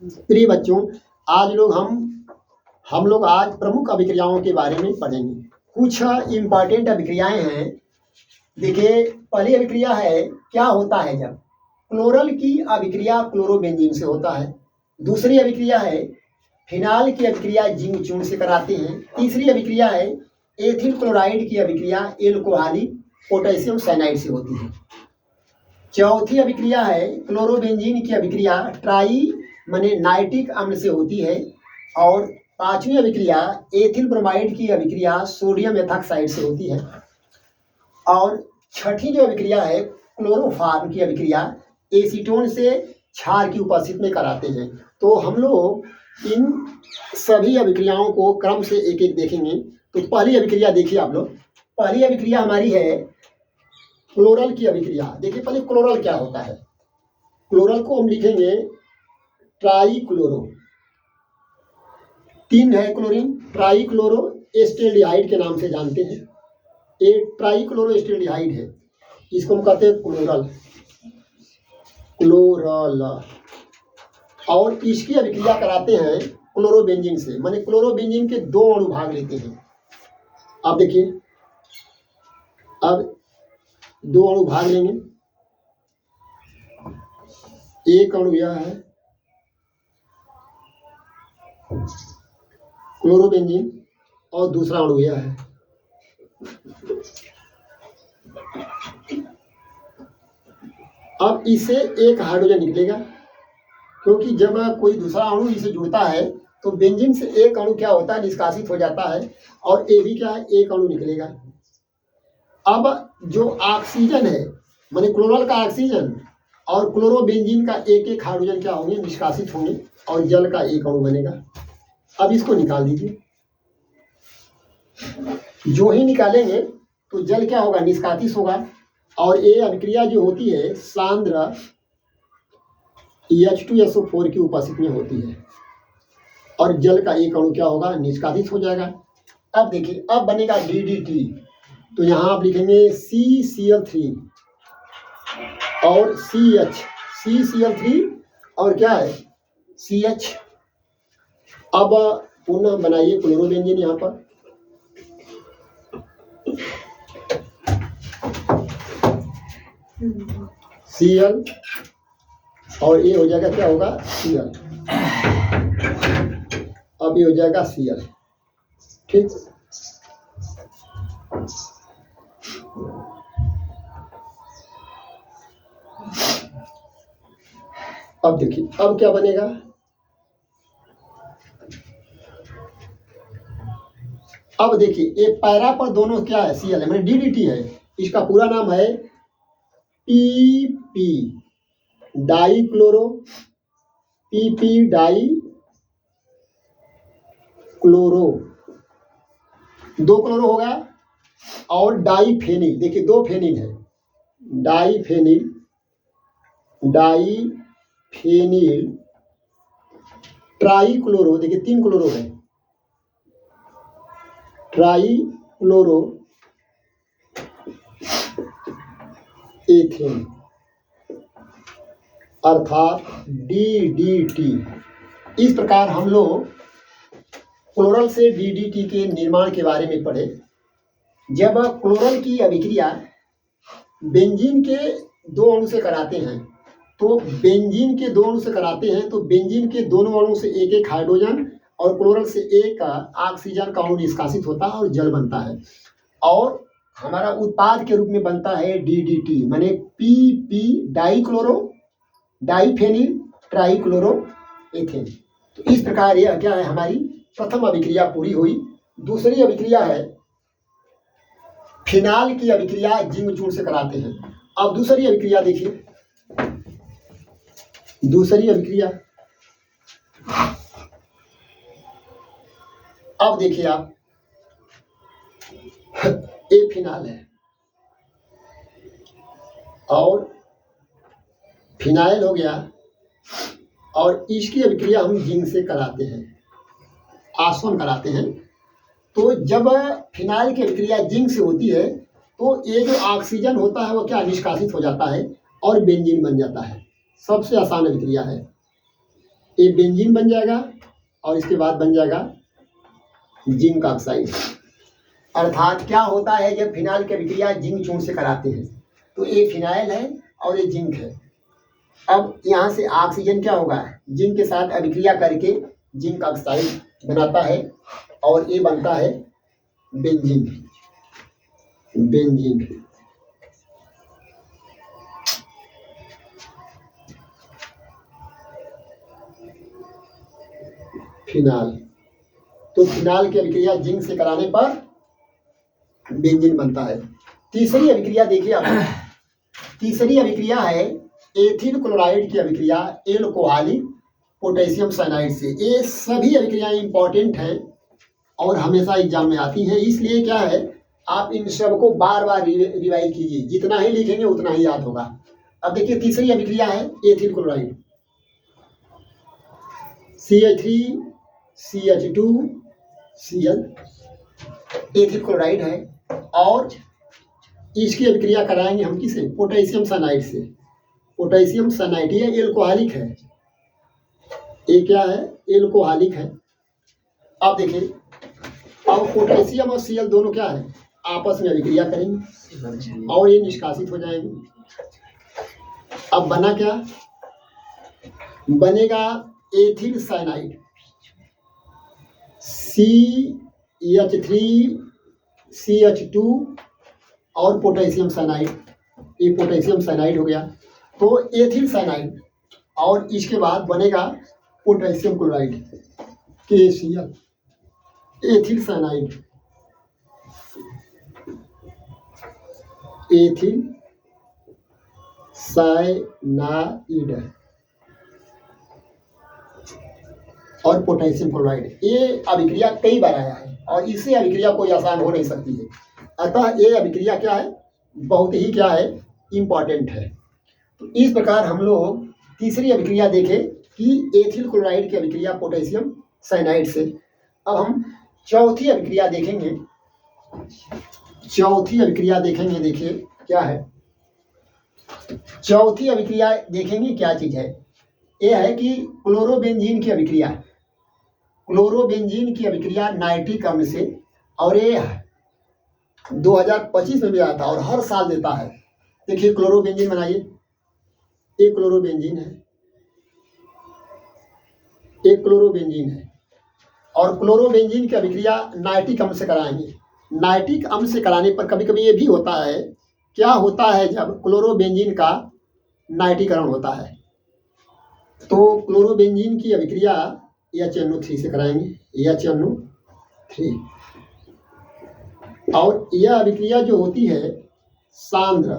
प्रिय बच्चों, आज हम लोग आज प्रमुख अभिक्रियाओं के बारे में पढ़ेंगे। कुछ इम्पॉर्टेंट अभिक्रियाएं हैं। देखिए, पहली अभिक्रिया है क्या होता है जब क्लोरल की अभिक्रिया क्लोरोबेंजीन से होता है। दूसरी अभिक्रिया है फिनाल की अभिक्रिया जिंक चूर्ण से कराते हैं। तीसरी अभिक्रिया है एथिल क्लोराइड की अभिक्रिया एल्कोहली पोटेशियम साइनाइड से होती है। चौथी अभिक्रिया है क्लोरोबेंजीन की अभिक्रिया ट्राई माने नाइट्रिक अम्ल से होती है। और पांचवी अभिक्रिया एथिल ब्रोमाइड की अभिक्रिया सोडियम एथॉक्साइड से होती है। और छठी जो अभिक्रिया है क्लोरोफॉर्म की अभिक्रिया एसीटोन से क्षार की उपस्थिति में कराते हैं। तो हम लोग इन सभी अभिक्रियाओं को क्रम से एक एक देखेंगे। तो पहली अभिक्रिया देखिए आप लोग। पहली अभिक्रिया हमारी है क्लोरल की अभिक्रिया। देखिए पहले क्लोरल क्या होता है। क्लोरल को हम लिखेंगे ट्राई क्लोरो, 3 है क्लोरीन, ट्राई क्लोरो एस्टेल्डिहाइड के नाम से जानते हैं। ये ट्राई क्लोरो एस्टेल्डिहाइड है, इसको हम कहते हैं क्लोरल। और इसकी अभिक्रिया कराते हैं क्लोरोबेंजीन से, माने क्लोरोबेंजीन के 2 अणु भाग लेते हैं। आप देखिए, अब 2 अणु भाग लेंगे। एक अणु यह है क्लोरोबेंजीन और दूसरा अणु यह है। अब इसे एक हाइड्रोजन निकलेगा, क्योंकि जब कोई दूसरा अणु इसे जुड़ता है तो बेंजीन से एक अणु क्या होता है, निष्कासित हो जाता है और ये भी क्या है, एक अणु निकलेगा। अब जो ऑक्सीजन है माने क्लोरल का ऑक्सीजन और क्लोरोबेंजीन का एक एक हाइड्रोजन क्या होंगे, निष्कासित होंगे और जल का एक अणु बनेगा। अब इसको निकाल दीजिए। जो ही निकालेंगे तो जल क्या होगा, निष्कासित होगा। और ये अभिक्रिया जो होती है सांद्र H2SO4 की उपस्थिति में होती है और जल का एक अणु क्या होगा, निष्कासित हो जाएगा। अब देखिए, अब बनेगा DDT। तो यहाँ आप लिखेंगे CCl3 और CCl3 और क्या है CH। अब पुनः बनाइए क्लोरोबेंजीन यहाँ पर। Cl और ये हो जाएगा क्या होगा Cl। अब ये हो जाएगा Cl, ठीक। अब देखिए, अब क्या बनेगा, अब देखिए ये पैरा पर दोनों क्या है, Cl है, मैंने DDT है। इसका पूरा नाम है PP di chloro, PP di chloro, 2 chloro होगा और डाई फेनिल। देखिए 2 फेनिल है, डाई फेनिल ट्राई क्लोरो। देखिए 3 क्लोरो है, ट्राई क्लोरो एथेन अर्थात DDT। इस प्रकार हम लोग क्लोरल से DDT के निर्माण के बारे में पढ़े। जब क्लोरल की अभिक्रिया बेंजीन के 2 अणु से कराते हैं तो बेंजीन के 2 अणु से कराते हैं तो बेंजीन के दोनों अणु से एक एक हाइड्रोजन और क्लोरल से एक ऑक्सीजन का अणु निष्कासित होता है और जल बनता है। और हमारा उत्पाद के रूप में बनता है DDT, माने PP di chloro di phenyl tri chloro ethane. तो इस प्रकार यह क्या है, हमारी प्रथम अभिक्रिया पूरी हुई। दूसरी अभिक्रिया है फिनाल की अभिक्रिया जिंक चूर्ण से कराते हैं। अब दूसरी अभिक्रिया देखिए, दूसरी अभिक्रिया अब देखिए आप, ये फिनाल है और फिनाइल हो गया और इसकी अभिक्रिया हम जिंक से कराते हैं, आसवन कराते हैं। तो जब फिनाइल की अभिक्रिया जिंक से होती है तो ये जो ऑक्सीजन होता है वो क्या निष्कासित हो जाता है और बेंजीन बन जाता है। सबसे आसान अभिक्रिया है। ये बेंजीन बन जाएगा और इसके बाद बन जाएगा जिंक ऑक्साइड। अर्थात क्या होता है जब फिनाइल की अभिक्रिया जिंक चूर्ण से कराते हैं, तो ये फिनाइल है और ये जिंक है। अब यहाँ से ऑक्सीजन क्या होगा, जिंक के साथ अभिक्रिया करके जिंक ऑक्साइड बनाता है और ये बनता है बेंजीन। बेंजीन फिनाल, तो फिनाल की अभिक्रिया जिंक से कराने पर बेंजीन बनता है। तीसरी अभिक्रिया देखिए आप, तीसरी अभिक्रिया है एथिल क्लोराइड की अभिक्रिया एल्कोहलिक पोटेशियम साइनाइड से। ये सभी अभिक्रियाएं इंपॉर्टेंट हैं और हमेशा एग्जाम में आती हैं, इसलिए क्या है आप इन सबको बार बार रिवाइज कीजिए, जितना ही लिखेंगे उतना ही याद होगा। अब देखिए तीसरी अभिक्रिया है ethyl chloride, CH3 CH2 Cl, ethyl chloride है और इसकी अभिक्रिया कराएंगे हम किसे, पोटेशियम साइनाइड से। पोटेशियम साइनाइड ये एल्कोहलिक है, ये क्या है एल्कोहलिक है। अब देखिए अब पोटेशियम और Cl दोनों क्या है आपस में अभिक्रिया करेंगे और ये निष्कासित हो जाएंगे। अब बना क्या, बनेगा एथिल साइनाइड CH3 CH2 और पोटेशियम साइनाइड, ये पोटेशियम साइनाइड हो गया। तो एथिल साइनाइड और इसके बाद बनेगा potassium chloride KCl, ethyl cyanide, ethyl cyanide और पोटेशियम क्लोराइड। ये अभिक्रिया कई बार आया है और इससे अभिक्रिया कोई आसान हो नहीं सकती है, अतः ये अभिक्रिया क्या है बहुत ही क्या है इम्पॉर्टेंट है। तो इस प्रकार हम लोग तीसरी अभिक्रिया देखें कि एथिल क्लोराइड की अभिक्रिया पोटेशियम साइनाइड से। अब हम चौथी अभिक्रिया देखेंगे, चौथी अभिक्रिया देखेंगे, देखिए क्या है चौथी अभिक्रिया देखेंगे क्या चीज है। ये है कि क्लोरोबेंजीन की अभिक्रिया, क्लोरोबेंजीन की अभिक्रिया नाइट्रिक अम्ल से, और ये 2025 में भी आया था और हर साल देता है। देखिए क्लोरोबेंजीन बनाइए, एक क्लोरोबेंजीन है, एक क्लोरोबेंजीन है और क्लोरोबेंजीन की अभिक्रिया नाइट्रिक अम्ल से कराएंगे। नाइट्रिक अम्ल से कराने पर कभी कभी ये भी होता है, क्या होता है जब क्लोरोबेंजीन का नाइट्रीकरण होता है तो क्लोरोबेंजीन की अभिक्रिया HNO3 से कराएंगे, HNO3। और यह अभिक्रिया जो होती है सांद्र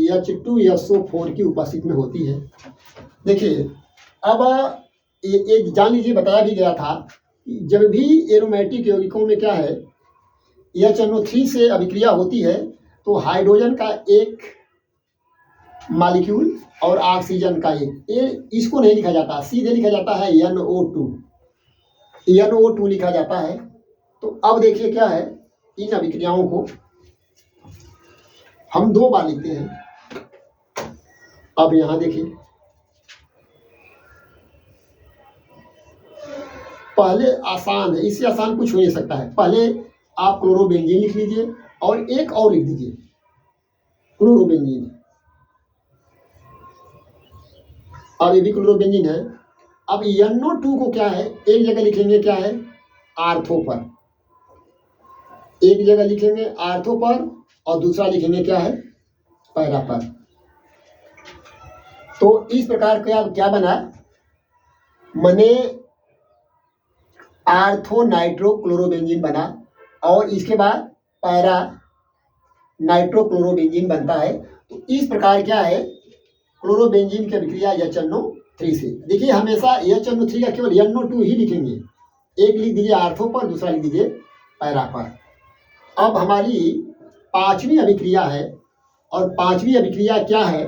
H2SO4 की उपस्थिति में होती है। देखिए अब ये जान लीजिए, बताया भी गया था जब भी एरोमेटिक यौगिकों में क्या है HNO3 से अभिक्रिया होती है तो हाइड्रोजन का एक मॉलिक्यूल और ऑक्सीजन का एक, ये इसको नहीं लिखा जाता, सीधे लिखा जाता है NO2 लिखा जाता है। तो अब देखिए क्या है, इन अभिक्रियाओं को हम दो बार लिखते हैं। अब यहां देखिए पहले आसान है, इससे आसान कुछ हो नहीं सकता है। पहले आप क्लोरोबेंजीन लिख लीजिए और एक और लिख दीजिए क्लोरोबेंजीन। अब ये भी क्लोरोबेंजीन है। अब NO2 को क्या है एक जगह लिखेंगे क्या है आर्थो पर, एक जगह लिखेंगे आर्थो पर और दूसरा लिखेंगे क्या है पैरा पर। तो इस प्रकार क्या बना, मने आर्थो नाइट्रो क्लोरोबेंजीन बना और इसके बाद पैरा नाइट्रो क्लोरोबेंजीन बनता है। तो इस प्रकार क्या है क्लोरोबेंजीन की अभिक्रिया HNO3 से। देखिए हमेशा HNO3 का केवल NO2 ही लिखेंगे, एक लिख दीजिए आर्थो पर, दूसरा लिख दीजिए पैरा पर। अब हमारी पांचवी अभिक्रिया है और पांचवी अभिक्रिया क्या है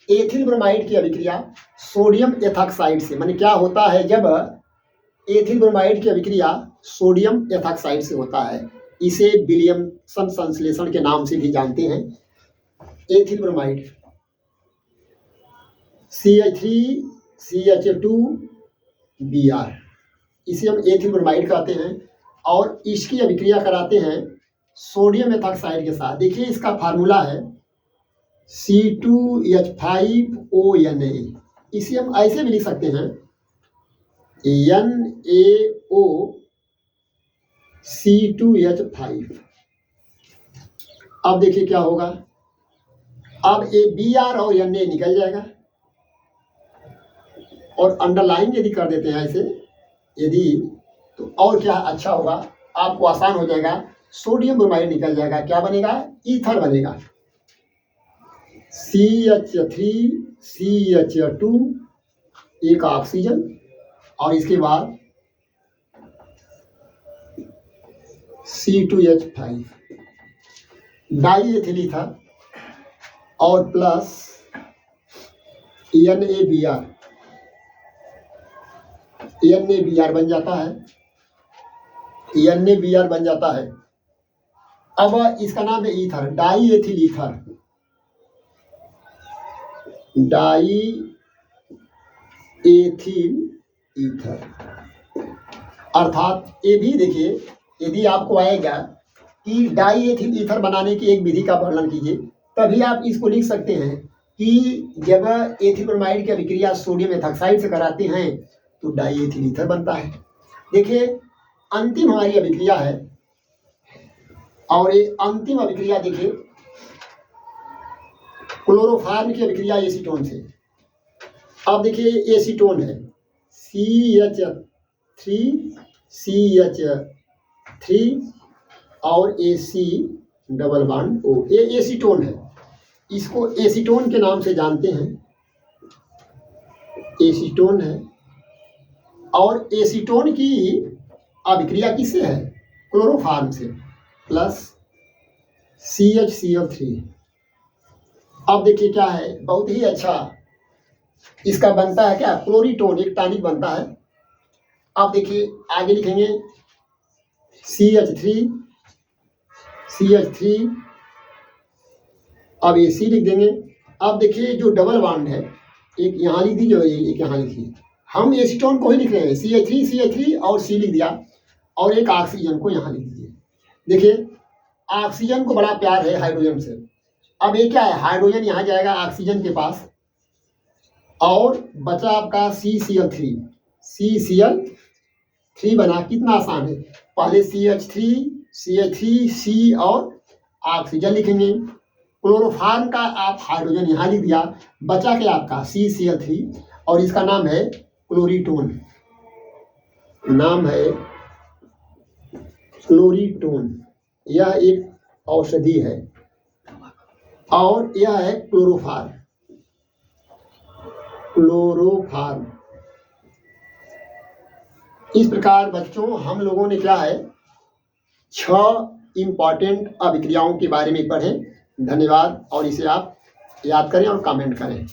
एथिल ब्रोमाइड की अभिक्रिया सोडियम एथॉक्साइड से। माने क्या होता है जब एथिल ब्रोमाइड की अभिक्रिया सोडियम एथॉक्साइड से होता है, इसे विलियमसन संश्लेषण के नाम से भी जानते हैं। Ethyl bromide CH3 CH2 Br, इसे हम एथिल ब्रोमाइड कहते हैं और इसकी अभिक्रिया कराते हैं सोडियम मेथॉक्साइड के साथ। देखिए इसका फार्मूला है C2H5ONa, इसे हम ऐसे भी लिख सकते हैं NaOC2H5। अब देखिए क्या होगा, अब ये Br और Na निकल जाएगा और अंडरलाइन यदि कर देते हैं ऐसे यदि, तो और क्या अच्छा होगा, आपको आसान हो जाएगा, सोडियम ब्रोमाइड निकल जाएगा, क्या बनेगा, ईथर बनेगा। CH3 CH2 एक ऑक्सीजन और इसके बाद C2H5 डाई एथिल ईथर और प्लस NaBr बन जाता है, NaBr बन जाता है। अब इसका नाम है ether, die ethyl ether, die ethyl ether. अर्थात ये भी देखिए, यदि आपको आएगा कि डाई एथिल ईथर बनाने की एक विधि का वर्णन कीजिए, तभी आप इसको लिख सकते हैं कि जब एथिल ब्रोमाइड की अभिक्रिया सोडियम मेथॉक्साइड से कराते हैं तो डाई एथिल ईथर बनता है। देखिए अंतिम हमारी अभिक्रिया है और ये अंतिम अभिक्रिया देखिए क्लोरोफॉर्म की अभिक्रिया एसीटोन से। अब देखिए एसीटोन है CH3 CH3 और AC डबल बॉन्ड O, ये एसीटोन है, इसको एसीटोन के नाम से जानते हैं, एसीटोन है। और एसीटोन की अभिक्रिया किससे है, क्लोरोफॉर्म से, प्लस CHCl3। अब देखिए क्या है, बहुत ही अच्छा इसका बनता है क्या, क्लोरीटोन, एक टॉनिक बनता है। अब देखिए आगे लिखेंगे CH3 अब AC लिख देंगे। अब देखिए जो डबल बॉन्ड है, एक यहाँ लिख दीजिए, एक यहाँ लिखिए, हम एसीटोन को ही लिख रहे हैं, CH3 और C लिख दिया और एक ऑक्सीजन को यहाँ लिख दीजिए। देखिए ऑक्सीजन को बड़ा प्यार है हाइड्रोजन से, अब ये क्या है, हाइड्रोजन यहाँ जाएगा ऑक्सीजन के पास और बचा आपका CCl3 बना। कितना आसान है, पहले CH3 C और ऑक्सीजन लिखेंगे, क्लोरोफॉर्म का आप हाइड्रोजन यहाँ लिख दिया, बचा के आपका CCl3 और इसका नाम है क्लोरीटोन, नाम है क्लोरीटोन। यह एक औषधि है और यह है क्लोरोफॉर्म। इस प्रकार बच्चों हम लोगों ने क्या है 6 इम्पॉर्टेंट अभिक्रियाओं के बारे में पढ़े। धन्यवाद और इसे आप याद करें और कमेंट करें।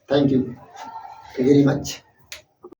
Thank you very much.